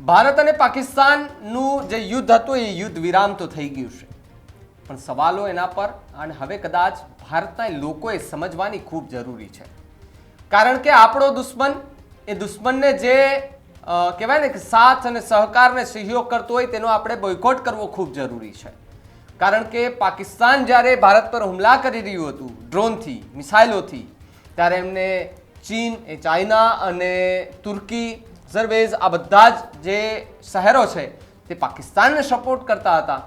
ભારત અને પાકિસ્તાનનું જે યુદ્ધ હતું એ યુદ્ધ વિરામ તો થઈ ગયું છે, પણ સવાલો એના પર અને હવે કદાચ ભારતના લોકોએ સમજવાની ખૂબ જરૂરી છે. કારણ કે આપણો દુશ્મન એ દુશ્મનને જે કહેવાય ને કે સાથ અને સહકારને સહયોગ કરતો હોય તેનો આપણે બોયકોટ કરવો ખૂબ જરૂરી છે. કારણ કે પાકિસ્તાન જ્યારે ભારત પર હુમલા કરી રહ્યું હતું ડ્રોનથી, મિસાઇલોથી, ત્યારે એમને ચીન, ચાઇના અને તુર્કી, અઝરબૈજાન આ બધા જ જે શહેરો છે તે પાકિસ્તાનને સપોર્ટ કરતા હતા.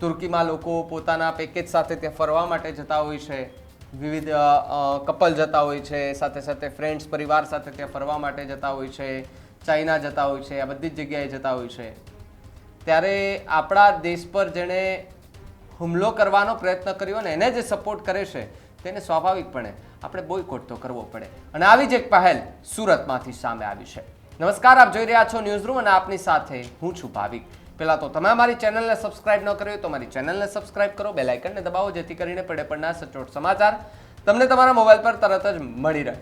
તુર્કીમાં લોકો પોતાના પેકેજ સાથે ત્યાં ફરવા માટે જતા હોય છે, વિવિધ કપલ જતા હોય છે, સાથે સાથે ફ્રેન્ડ્સ પરિવાર સાથે ત્યાં ફરવા માટે જતા હોય છે, ચાઇના જતા હોય છે, આ બધી જ જગ્યાએ જતા હોય છે. ત્યારે આપણા દેશ પર જેણે હુમલો કરવાનો પ્રયત્ન કર્યો ને એને જે સપોર્ટ કરે છે તેને સ્વાભાવિકપણે આપણે બોયકોટ તો કરવો પડે. અને આવી જ એક પહેલ સુરતમાંથી સામે આવી છે. નમસ્કાર, આપ જોઈ રહ્યા છો ન્યૂઝ રૂમ અને આપની સાથે હું છું ભાવિક. પહેલાં તો તમે અમારી ચેનલને સબસ્ક્રાઇબ ન કરી હોય તો મારી ચેનલને સબસ્ક્રાઇબ કરો, બેલ આઇકનને દબાવો જેથી કરીને પડે પડના સચોટ સમાચાર તમને તમારા મોબાઈલ પર તરત જ મળી રહે.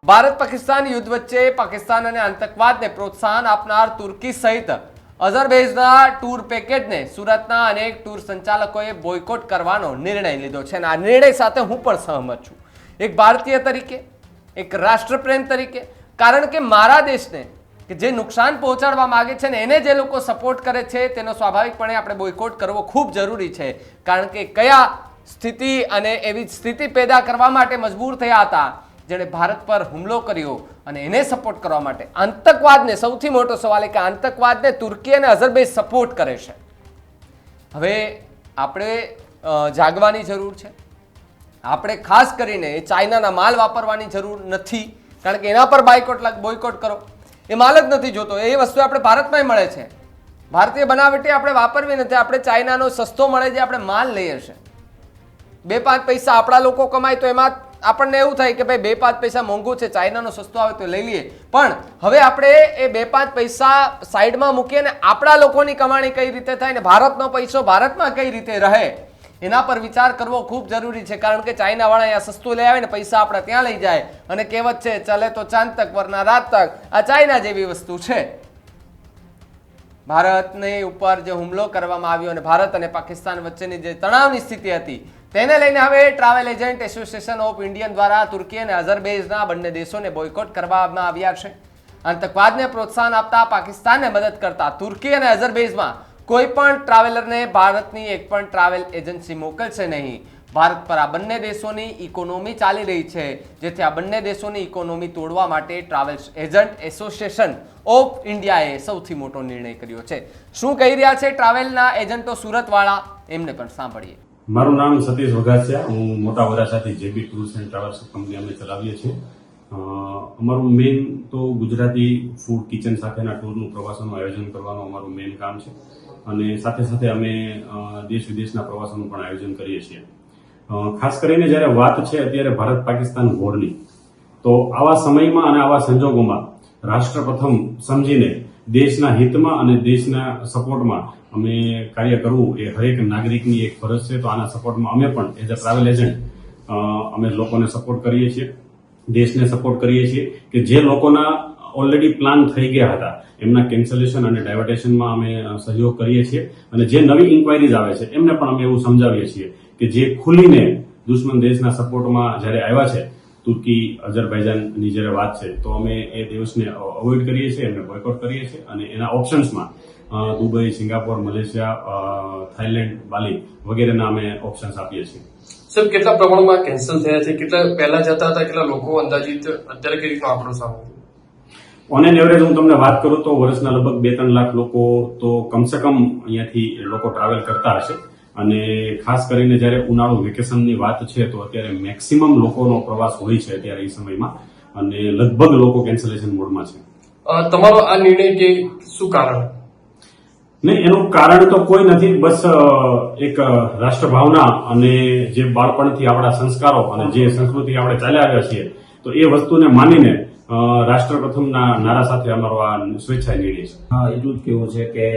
ભારત પાકિસ્તાન યુદ્ધ વચ્ચે પાકિસ્તાન અને આતંકવાદને પ્રોત્સાહન આપનાર તુર્કી સહિત અઝરબૈજાનના ટૂર પેકેજને સુરતના અનેક ટૂર સંચાલકોએ બોયકોટ કરવાનો નિર્ણય લીધો છે. અને આ નિર્ણય સાથે હું પણ સહમત છું, એક ભારતીય તરીકે, એક રાષ્ટ્રપ્રેમ તરીકે. કારણ કે મારા દેશને કે જે નુકસાન પહોંચાડવા માંગે છે ને એને જે લોકો સપોર્ટ કરે છે તેનો સ્વાભાવિકપણે આપણે બોયકોટ કરવો ખૂબ જરૂરી છે. કારણ કે કયા સ્થિતિ અને એવી સ્થિતિ પેદા કરવા માટે મજબૂર થયા હતા જેણે ભારત પર હુમલો કર્યો અને એને સપોર્ટ કરવા માટે આતંકવાદને, સૌથી મોટો સવાલ એ કે આતંકવાદને તુર્કી અને અઝરબૈજાન સપોર્ટ કરે છે. હવે આપણે જાગવાની જરૂર છે. આપણે ખાસ કરીને એ ચાઇનાના માલ વાપરવાની જરૂર નથી, કારણ કે એના પર બોયકોટ કરો, એ માલ જ નથી જોતો. એ વસ્તુ આપણે ભારતમાં મળે છે, ભારતીય બનાવટી આપણે વાપરવી નથી. આપણે ચાઇનાનો સસ્તો મળે છે, આપણે માલ લઈએ છે. 2-5 પૈસા આપણા લોકો કમાય તો એમાં આપણને એવું થાય કે ભાઈ 2-5 પૈસા મોંઘું છે, ચાઇનાનો સસ્તો આવે તો લઈ લઈએ. પણ હવે આપણે એ 2-5 પૈસા સાઈડમાં મૂકીએ ને આપણા લોકોની કમાણી કઈ રીતે થાય ને ભારતનો પૈસો ભારતમાં કઈ રીતે રહે એના પર વિચાર કરવો ખૂબ જરૂરી છે. કારણ કે ચાઇનાવાળા અહીંયા સસ્તું લઈ આવે ને પૈસા આપણે ત્યાં લઈ જાય. અને કહેવત છે, ચલે તો ચાંદ તક વરના રાત તક. આ ચાઇના જેવી વસ્તુ છે. ભારતની ઉપર જે હુમલો કરવામાં આવ્યો અને ભારત અને પાકિસ્તાન વચ્ચેની જે તણાવની સ્થિતિ હતી તેને લઈને હવે travel agent association of Indian દ્વારા તુર્કી અને અઝરબૈજાનના બંને દેશોને બોયકોટ કરવામાં આવ્યા છે. આતંકવાદને પ્રોત્સાહન આપતા પાકિસ્તાનને મદદ કરતા તુર્કી અને અઝરબૈજાનમાં કોઈ પણ ટ્રાવેલરને ભારતની એક પણ ટ્રાવેલ એજન્સી મોકલશે નહીં. ભારત પર આ બંને દેશોની ઇકોનોમી ચાલી રહી છે, જેથી આ બંને દેશોની ઇકોનોમી તોડવા માટે ટ્રાવેલ એજન્ટ એસોસિએશન ઓફ ઇન્ડિયાએ સૌથી મોટો નિર્ણય કર્યો છે. શું કહી રહ્યા છે ટ્રાવેલના એજન્ટો સુરતવાળા, એમને પણ સાંભળીએ. મારું નામ સતીશ વઘાસિયા, હું મોટા વરાછાથી જેબી ટૂર્સ એન્ડ ટ્રાવેલ્સ કંપની અમે ચલાવીએ છીએ. અમારું મેઇન તો ગુજરાતી ફૂડ કિચન સાથેના ટૂરનું પ્રવાસોનું આયોજન કરવાનું અમારું મેઇન કામ છે. અને સાથે સાથે અમે દેશ વિદેશના પ્રવાસોનું પણ આયોજન કરીએ છીએ. ખાસ કરીને જ્યારે વાત છે અત્યારે ભારત પાકિસ્તાન વોરની, તો આવા સમયમાં અને આવા સંજોગોમાં રાષ્ટ્ર પ્રથમ સમજીને દેશના હિતમાં અને દેશના સપોર્ટમાં અમે કાર્ય કરવું એ હરેક નાગરિકની એક ફરજ છે. તો આના સપોર્ટમાં અમે પણ એઝ અ ટ્રાવેલ એજન્ટ અમે લોકોને સપોર્ટ કરીએ છીએ, દેશને સપોર્ટ કરીએ છીએ કે જે લોકોના ઓલરેડી પ્લાન થઈ ગયા હતા એમના કેન્સલેશન અને ડાયવર્ટેશનમાં અમે સહયોગ કરીએ છીએ. અને જે નવી ઇન્ક્વાયરીઝ આવે છે એમને પણ અમે એવું સમજાવીએ છીએ કે જે ખુલીને દુશ્મન દેશના સપોર્ટમાં જ્યારે આવ્યા છે, તુર્કી, અઝરબૈજાનની જ્યારે વાત છે, તો અમે એ દેશને અવોઇડ કરીએ છીએ, એમને બોયકોટ કરીએ છીએ. અને એના ઓપ્શન્સમાં દુબઈ, સિંગાપોર, મલેશિયા, થાઈલેન્ડ, બાલી વગેરેના અમે ઓપ્શન્સ આપીએ છીએ. સર, કેટલા પ્રમાણમાં કેન્સલ થયા છે? કેટલા પહેલા જતા હતા, કેટલા લોકો અંદાજિત અત્યારે કઈ રીતનો આંકડો સામે? ઓન એન એવરેજ હું તમને વાત કરું તો વર્ષના લગભગ 2-3 લાખ લોકો તો કમસે કમ અહીંયાથી લોકો ટ્રાવેલ કરતા હશે. અને ખાસ કરીને જ્યારે ઉનાળુ વેકેશનની વાત છે તો અત્યારે મેક્સિમમ લોકોનો પ્રવાસ હોય છે અત્યારે એ સમયમાં, અને લગભગ લોકો કેન્સલેશન મોડમાં છે. તમારો આ નિર્ણય કે શું કારણ? નહીં, એનું કારણ તો કોઈ નથી. બસ એક રાષ્ટ્રભાવના અને જે બાળપણથી આપણા સંસ્કારો અને જે સંસ્કૃતિ આપણે ચાલ્યા આવ્યા છીએ તો એ વસ્તુને માનીને રાષ્ટ્ર પ્રથમના નારા સાથે અમારો આ સ્વેચ્છાય નિર્ણય છે. હા, એટલું જ કેવું છે કે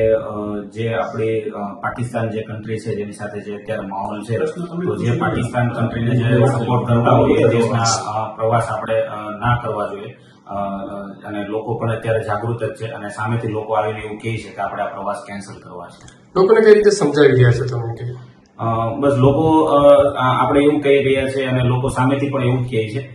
જે આપણી પાકિસ્તાન જે કન્ટ્રી છે જેની સાથે જે અત્યારે માહોલ છે, તો જે પાકિસ્તાન કન્ટ્રીને જે સપોર્ટ કરતા હોય એ દેશના પ્રવાસ આપણે ના કરવા જોઈએ. અને લોકો પણ અત્યારે જાગૃત જ છે અને સામેથી લોકો આવીને એવું કહે છે કે આપણે આ પ્રવાસ કેન્સલ કરવા છે. લોકોને કઈ રીતે સમજાવી રહ્યા છો તમે કે બસ લોકો આપણે એવું કહી રહ્યા છે અને લોકો સામેથી પણ એવું જ કહે છે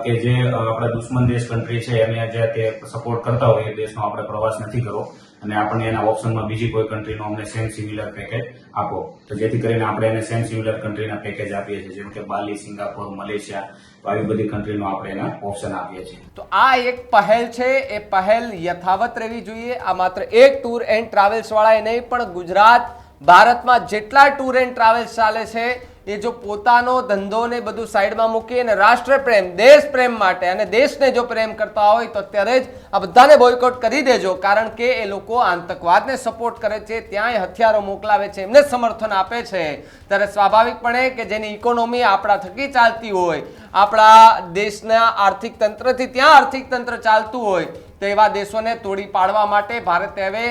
કે જે આપણા દુશ્મન દેશ કન્ટ્રી છે એને જે તે સપોર્ટ કરતા હોય એ દેશનો આપણે પ્રવાસ નથી કરવો અને આપણને એના ઓપ્શનમાં બીજી કોઈ કન્ટ્રીનો અમને સેમ સિમિલર પેકેજ આપો, તો જેથી કરીને આપણે એને સેમ સિમિલર કન્ટ્રીના પેકેજ આપીએ છીએ, જેમ કે બાલી, સિંગાપોર, મલેશિયા, તો આવી બધી કન્ટ્રીનો આપણે એના ઓપ્શન આપીએ છીએ. તો આ એક પહેલ છે, એ પહેલ યથાવત રહેવી જોઈએ. આ માત્ર એક ટૂર એન્ડ ટ્રાવેલ્સ વાળાએ નહીં, પણ ગુજરાત ભારતમાં જેટલા ટૂર એન્ડ ટ્રાવેલ્સ ચાલે છે એ જો પોતાનો ધંધો ને બધું સાઈડમાં મૂકી અને રાષ્ટ્ર પ્રેમ, દેશ પ્રેમ માટે અને દેશને જો પ્રેમ કરતા હોય તો અત્યારે જ આ બધાને બોયકોટ કરી દેજો. કારણ કે એ લોકો આતંકવાદને સપોર્ટ કરે છે, ત્યાંય હથિયારો મોકલાવે છે, એમને સમર્થન આપે છે. ત્યારે સ્વાભાવિકપણે કે જેની ઇકોનોમી આપણા થકી ચાલતી હોય, આપણા દેશના આર્થિક તંત્રથી ત્યાં આર્થિક તંત્ર ચાલતું હોય, તો એવા દેશોને તોડી પાડવા માટે ભારતે હવે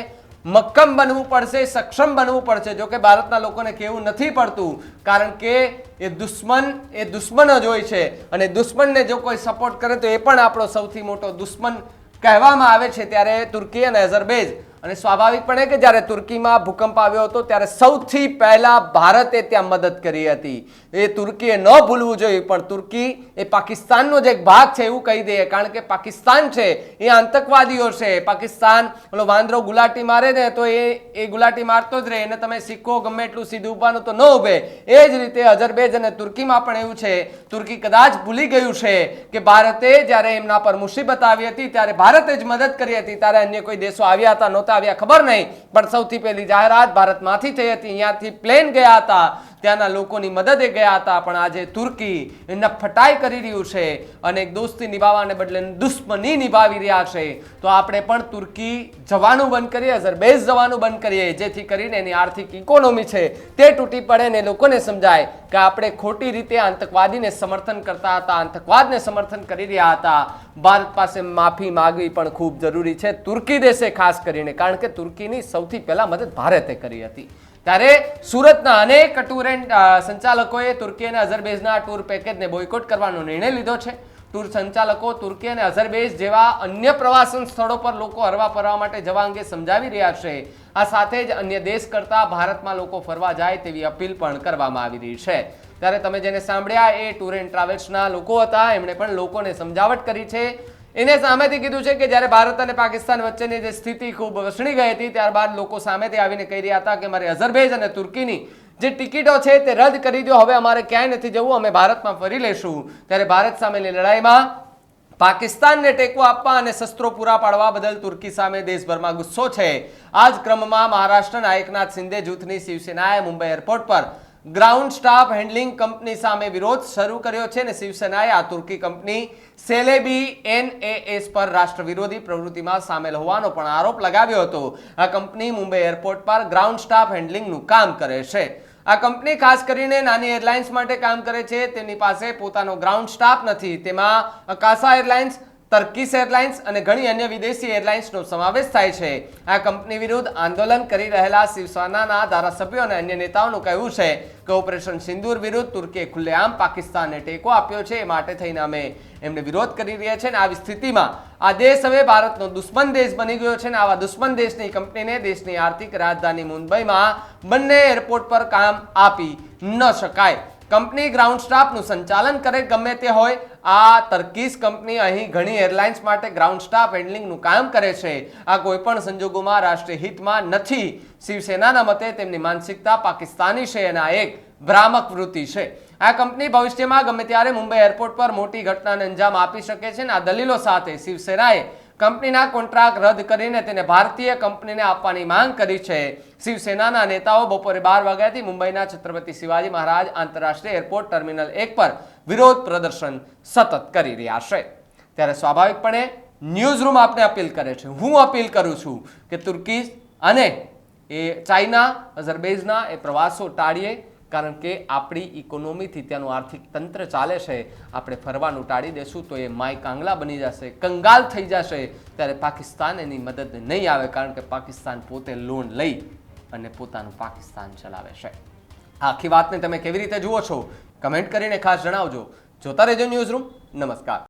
મક્કમ બનવું પડશે, સક્ષમ બનવું પડશે. જો કે ભારતના લોકોને કહેવું નથી પડતું, કારણ કે એ દુશ્મન જ હોય છે અને દુશ્મનને જો કોઈ સપોર્ટ કરે તો એ પણ આપણો સૌથી મોટો દુશ્મન કહેવામાં આવે છે. ત્યારે તુર્કી અને અઝરબૈજાન, અને સ્વાભાવિકપણે કે જ્યારે તુર્કીમાં ભૂકંપ આવ્યો હતો ત્યારે સૌથી પહેલા ભારતે ત્યાં મદદ કરી હતી. એ તુર્કીએ ન ભૂલવું જોઈએ. પણ તુર્કી એ પાકિસ્તાનનો જ એક ભાગ છે એવું કહી દઈએ, કારણ કે પાકિસ્તાન છે એ આતંકવાદીઓ છે. પાકિસ્તાન ઓલો વાંદરો ગુલાટી મારે ને તો એ ગુલાટી મારતો જ રહે, એને તમે સિક્કો ગમે એટલું સીધું ઉભાનું તો ન ઉભે. એ જ રીતે અઝરબૈજાન અને તુર્કીમાં પણ એવું છે. તુર્કી કદાચ ભૂલી ગયું છે કે ભારતે જ્યારે એમના પર મુસીબત આવી હતી ત્યારે ભારતે જ મદદ કરી હતી. ત્યારે અન્ય કોઈ દેશો આવ્યા હતા નહોતા આવ્યા ખબર નહીં, પણ સૌથી પહેલી જાહેરાત ભારતમાંથી થઈ હતી. અહીંયાથી પ્લેન ગયા હતા, ત્યાંના લોકોની મદદે ગયા હતા. પણ આજે તુર્કી નફટાઈ કરી રહ્યું છે અને દોસ્તી નિભાવવાને બદલે દુશ્મની નિભાવી રહ્યા છે. તો આપણે પણ તુર્કી જવાનું બંધ કરીએ, અઝરબૈજાન જવાનું બંધ કરીએ, જેથી કરીને એની આર્થિક ઇકોનોમી છે તે તૂટી પડે ને લોકોને સમજાય કે આપણે ખોટી રીતે આતંકવાદીને સમર્થન કરતા હતા, આતંકવાદને સમર્થન કરી રહ્યા હતા. ભારત પાસે માફી માંગવી પણ ખૂબ જરૂરી છે, તુર્કી દેશે ખાસ કરીને, કારણ કે તુર્કીની સૌથી પહેલા મદદ ભારતે કરી હતી. ત્યારે સુરતના અનેક ટૂર એન્ડ સંચાલકોએ તુર્કી અને અઝરબૈજાનના ટૂર પેકેજને બોયકોટ કરવાનો નિર્ણય લીધો છે. ટૂર સંચાલકો તુર્કી અને અઝરબૈજાન જેવા અન્ય પ્રવાસન સ્થળો પર લોકો હરવા ફરવા માટે જવા અંગે સમજાવી રહ્યા છે. આ સાથે જ અન્ય દેશ કરતા ભારતમાં લોકો ફરવા જાય તેવી અપીલ પણ કરવામાં આવી રહી છે. ત્યારે તમે જેને સાંભળ્યા એ ટૂર એન્ડ ટ્રાવેલ્સના લોકો હતા, એમણે પણ લોકોને સમજાવટ કરી છે. એને સામેથી કીધું છે કે જ્યારે ભારત અને પાકિસ્તાન વચ્ચેની જે સ્થિતિ ખૂબ વસણી ગઈ હતી, ત્યારબાદ લોકો સામેથી આવીને કહી રહ્યા હતા કે મારે અઝરબૈજાન અને તુર્કીની જે ટિકિટો છે તે રદ કરી દો, હવે અમારે ક્યાંય નથી જવું, અમે ભારતમાં ફરી લેશું. ત્યારે ભારત સામેની લડાઈમાં પાકિસ્તાનને ટેકો આપવા અને શસ્ત્રો પૂરા પાડવા બદલ તુર્કી સામે દેશભરમાં ગુસ્સો છે. આ જ ક્રમમાં મહારાષ્ટ્રના એકનાથ શિંદે જૂથની શિવસેનાએ મુંબઈ એરપોર્ટ પર ગ્રાઉન્ડ સ્ટાફ હેન્ડલિંગ કંપની સામે વિરોધ શરૂ કર્યો છે અને શિવસેનાએ આ તુર્કી કંપની સેલેબી NAS પર રાષ્ટ્ર વિરોધી પ્રવૃત્તિમાં સામેલ હોવાનો પણ આરોપ લગાવ્યો હતો. આ કંપની મુંબઈ એરપોર્ટ પર ગ્રાઉન્ડ સ્ટાફ હેન્ડલિંગનું કામ કરે છે. આ કંપની ખાસ કરીને નાની એરલાઇન્સ માટે કામ કરે છે. તેમની પાસે પોતાનો ગ્રાઉન્ડ સ્ટાફ નથી. તેમાં અકાશા એરલાઇન્સ, ટર્કીશ એરલાઇન્સ અને ઘણી અન્ય વિદેશી એરલાઇન્સનો સમાવેશ થાય છે. આ કંપની વિરુદ્ધ આંદોલન કરી રહેલા શિવસેનાના ધારાસભ્યો અને અન્ય નેતાઓનું કહેવું છે કે ઓપરેશન સિંદૂર વિરુદ્ધ તુર્કીએ ખુલ્લેઆમ પાકિસ્તાનને ટેકો આપ્યો છે, એ માટે થઈને અમે એમને વિરોધ કરી રહ્યા છે. અને આવી સ્થિતિમાં આ દેશ હવે ભારતનો દુશ્મન દેશ બની ગયો છે. ને આવા દુશ્મન દેશની કંપનીને દેશની આર્થિક રાજધાની મુંબઈમાં બંને એરપોર્ટ પર કામ આપી ન શકાય. કંપની ગ્રાઉન્ડ સ્ટાફનું સંચાલન કરે ગમે તે હોય. આ ટર્કીશ કંપની અહીં ઘણી એરલાઇન્સ માટે ગ્રાઉન્ડ સ્ટાફ હેન્ડલિંગનું કામ કરે છે. આ કોઈ પણ સંજોગોમાં રાષ્ટ્રીય હિતમાં નથી. શિવસેનાના મતે તેમની માનસિકતા પાકિસ્તાની છે અને આ એક ભ્રામક વૃત્તિ છે. આ કંપની ભવિષ્યમાં ગમે ત્યારે મુંબઈ એરપોર્ટ પર મોટી ઘટનાને અંજામ આપી શકે છે. આ દલીલો સાથે શિવસેનાએ કંપનીના કોન્ટ્રાક્ટ રદ કરીને તેને ભારતીય કંપનીને આપવાની માંગ કરી છે. શિવસેનાના નેતાઓ બપોરે 12 વાગ્યાથી મુંબઈના છત્રપતિ શિવાજી મહારાજ આંતરરાષ્ટ્રીય એરપોર્ટ ટર્મિનલ 1 પર વિરોધ પ્રદર્શન સતત કરી રહ્યા છે. ત્યારે સ્વાભાવિકપણે ન્યૂઝ રૂમ આપને અપીલ કરે છે, હું અપીલ કરું છું કે તુર્કી અને એ ચાઇના, અઝરબૈજાનના એ પ્રવાસો ટાળીએ. કારણ કે આપણી ઇકોનોમીથી ત્યાંનું આર્થિક તંત્ર ચાલે છે. આપણે ફરવાનું ટાળી દેશું તો એ માય કાંગલા બની જશે, કંગાલ થઈ જશે. ત્યારે પાકિસ્તાન એની મદદ નહીં આવે, કારણ કે પાકિસ્તાન પોતે લોન લઈ અને પોતાનું પાકિસ્તાન ચલાવે છે. આખી વાતને તમે કેવી રીતે જુઓ છો કમેન્ટ કરીને ખાસ જણાવજો. જોતા રહેજો ન્યૂઝ રૂમ. નમસ્કાર.